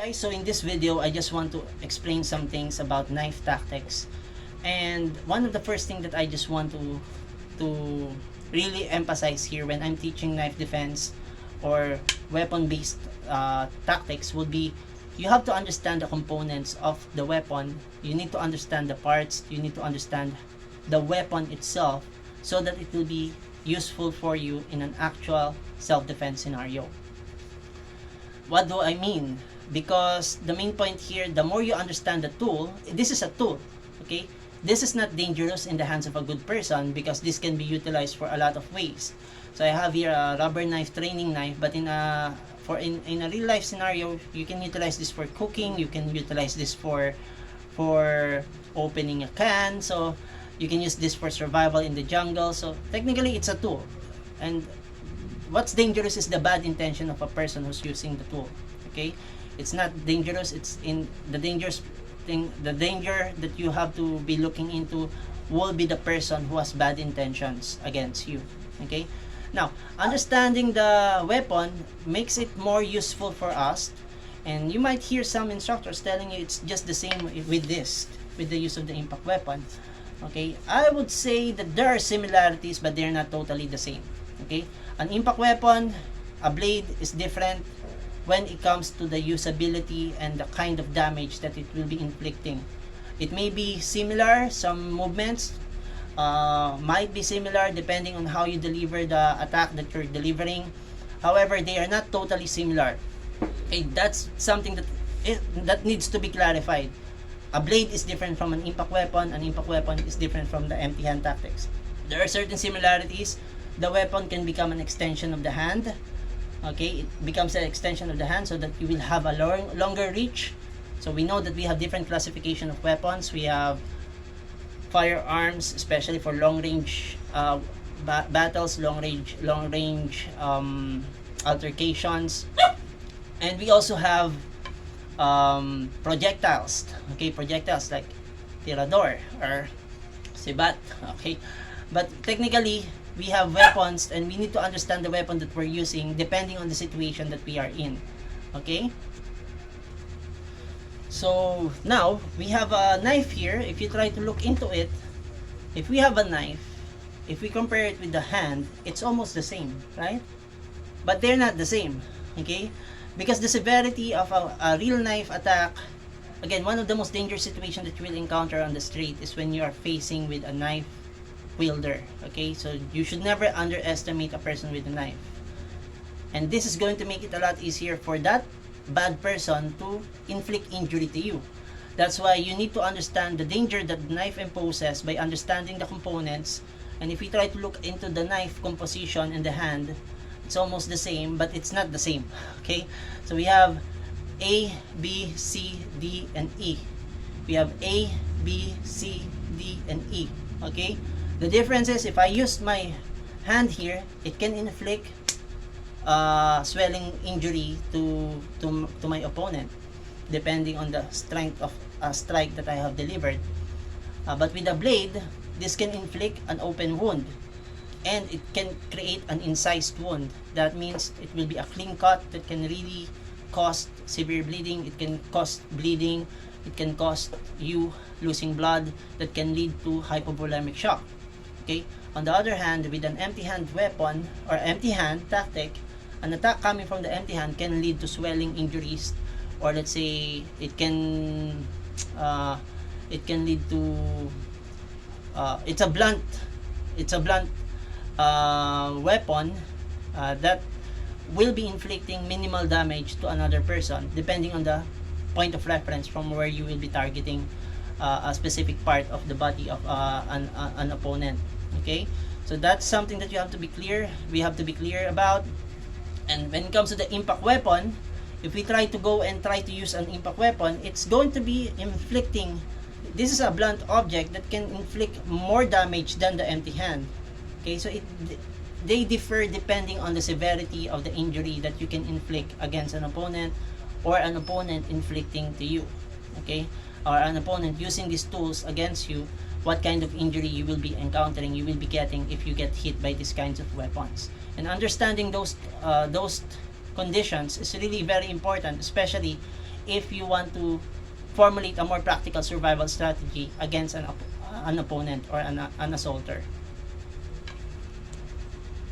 Guys, so in this video, I just want to explain some things about knife tactics. And one of the first thing that I just want to really emphasize here when I'm teaching knife defense or weapon-based tactics would be you have to understand the components of the weapon. You need to understand the parts. You need to understand the weapon itself so that it will be useful for you in an actual self-defense scenario. What do I mean? Because the main point here, the more you understand the tool, this is a tool, okay? This is not dangerous in the hands of a good person because this can be utilized for a lot of ways. So I have here a rubber knife, training knife, but in a real life scenario, you can utilize this for cooking, you can utilize this for opening a can, so you can use this for survival in the jungle. So technically it's a tool. And what's dangerous is the bad intention of a person who's using the tool, okay? It's not dangerous, it's in the dangerous thing. The danger that you have to be looking into will be the person who has bad intentions against you, okay? Now, understanding the weapon makes it more useful for us, and you might hear some instructors telling you it's just the same with this, with the use of the impact weapon, okay? I would say that there are similarities, but they're not totally the same, okay? An impact weapon, a blade is different when it comes to the usability and the kind of damage that it will be inflicting. It may be similar, some movements might be similar depending on how you deliver the attack that you're delivering. However, they are not totally similar. Okay, that's something that needs to be clarified. A blade is different from an impact weapon is different from the empty hand tactics. There are certain similarities. The weapon can become an extension of the hand. Okay, it becomes an extension of the hand so that you will have a longer reach. So we know that we have different classification of weapons. We have firearms, especially for long range battles, long range altercations, and we also have projectiles. Okay, projectiles like tirador or sibat. Okay, but technically we have weapons and we need to understand the weapon that we're using depending on the situation that we are in, okay? So now we have a knife here. If you try to look into it, if we have a knife, if we compare it with the hand, it's almost the same, right? But they're not the same, okay? Because the severity of a real knife attack, again, one of the most dangerous situations that you will encounter on the street is when you are facing with a knife wielder, okay? So you should never underestimate a person with a knife, and this is going to make it a lot easier for that bad person to inflict injury to you. That's why you need to understand the danger that the knife imposes by understanding the components. And if we try to look into the knife composition in the hand, it's almost the same, but it's not the same, okay? So we have A, B, C, D, and E. We have A, B, C, D, and E, okay? The difference is if I use my hand here, it can inflict swelling injury to my opponent depending on the strength of a strike that I have delivered. But with a blade, this can inflict an open wound, and it can create an incised wound. That means it will be a clean cut that can really cause severe bleeding. It can cause bleeding. It can cause you losing blood that can lead to hypovolemic shock. Okay. On the other hand, with an empty hand weapon or empty hand tactic, an attack coming from the empty hand can lead to swelling injuries, or let's say it can lead to it's a blunt weapon that will be inflicting minimal damage to another person depending on the point of reference from where you will be targeting a specific part of the body of an opponent, okay? So that's something that you have to be clear, we have to be clear about. And when it comes to the impact weapon, if we try to use an impact weapon, it's going to be inflicting, this is a blunt object that can inflict more damage than the empty hand, okay? So they differ depending on the severity of the injury that you can inflict against an opponent, or an opponent inflicting to you, okay? Or an opponent using these tools against you, what kind of injury you will be encountering, you will be getting if you get hit by these kinds of weapons. And understanding those conditions is really very important, especially if you want to formulate a more practical survival strategy against an opponent or an assaulter.